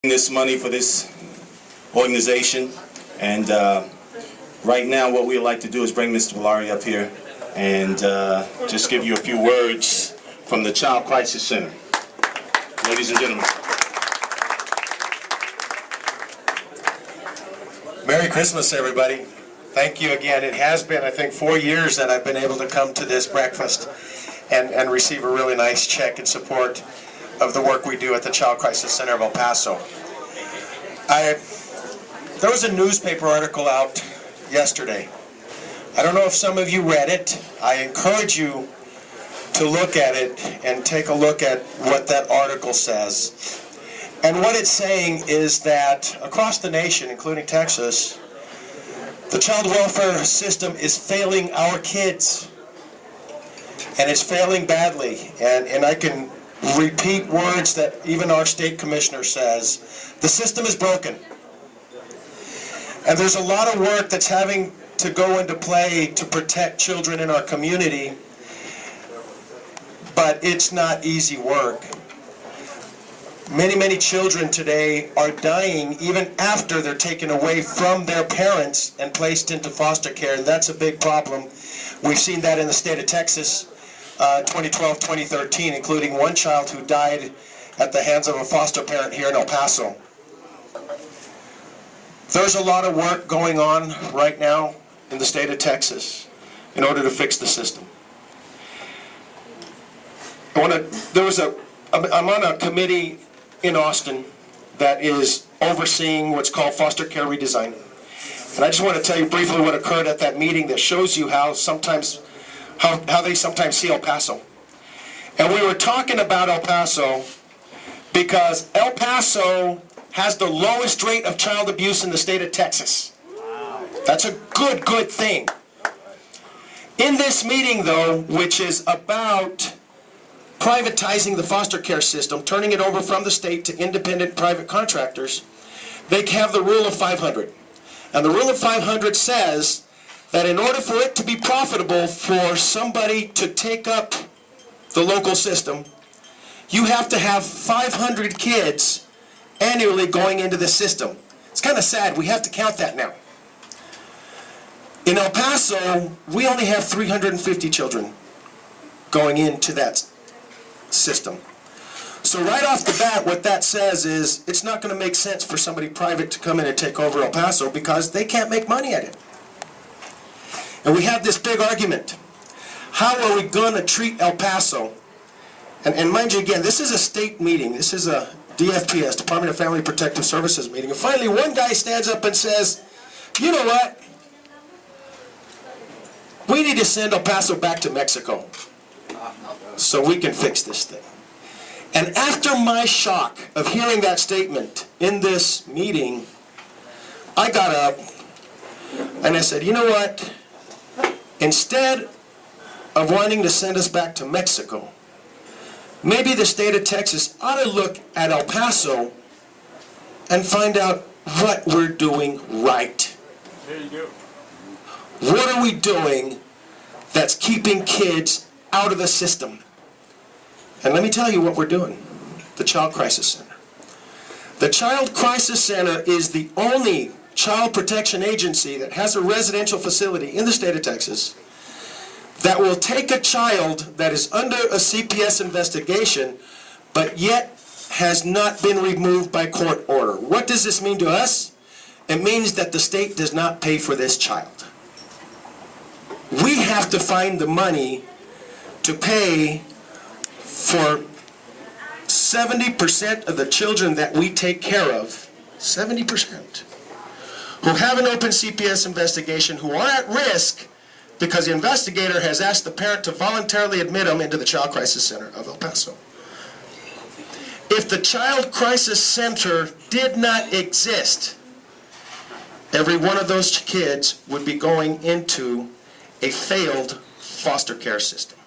This money for this organization, and right now what we'd like to do is bring Mr. Velarde up here and just give you a few words from the Child Crisis Center. Ladies and gentlemen. Merry Christmas, everybody. Thank you again. It has been, I think, 4 years that I've been able to come to this breakfast and receive a really nice check in support of the work we do at the Child Crisis Center of El Paso. There was a newspaper article out yesterday. I don't know if some of you read it. I encourage you to look at it and take a look at what that article says. And what it's saying is that across the nation, including Texas, the child welfare system is failing our kids. And it's failing badly. And I can repeat words that even our state commissioner says. The system is broken. And there's a lot of work that's having to go into play to protect children in our community, but it's not easy work. Many children today are dying even after they're taken away from their parents and placed into foster care, and that's a big problem. We've seen that in the state of Texas. 2012, 2013, including one child who died at the hands of a foster parent here in El Paso. There's a lot of work going on right now in the state of Texas in order to fix the system. I'm on a committee in Austin that is overseeing what's called foster care redesign. And I just want to tell you briefly what occurred at that meeting that shows you how they sometimes see El Paso. And we were talking about El Paso because El Paso has the lowest rate of child abuse in the state of Texas. That's a good thing. In this meeting, though, which is about privatizing the foster care system, turning it over from the state to independent private contractors, they have the rule of 500. And the rule of 500 says that in order for it to be profitable for somebody to take up the local system, you have to have 500 kids annually going into the system. It's kind of sad. We have to count that now. In El Paso, we only have 350 children going into that system. So right off the bat, what that says is it's not going to make sense for somebody private to come in and take over El Paso because they can't make money at it. And we have this big argument. How are we going to treat El Paso? And mind you, again, this is a state meeting. This is a DFPS, Department of Family Protective Services meeting. And finally, one guy stands up and says, you know what? We need to send El Paso back to Mexico so we can fix this thing. And after my shock of hearing that statement in this meeting, I got up and I said, you know what? Instead of wanting to send us back to Mexico, maybe the state of Texas ought to look at El Paso and find out what we're doing right. There you go. What are we doing that's keeping kids out of the system? And let me tell you what we're doing. The Child Crisis Center. The Child Crisis Center is the only child protection agency that has a residential facility in the state of Texas that will take a child that is under a CPS investigation but yet has not been removed by court order. What does this mean to us? It means that the state does not pay for this child. We have to find the money to pay for 70% of the children that we take care of, 70%, who have an open CPS investigation, who are at risk because the investigator has asked the parent to voluntarily admit them into the Child Crisis Center of El Paso. If the Child Crisis Center did not exist, every one of those kids would be going into a failed foster care system.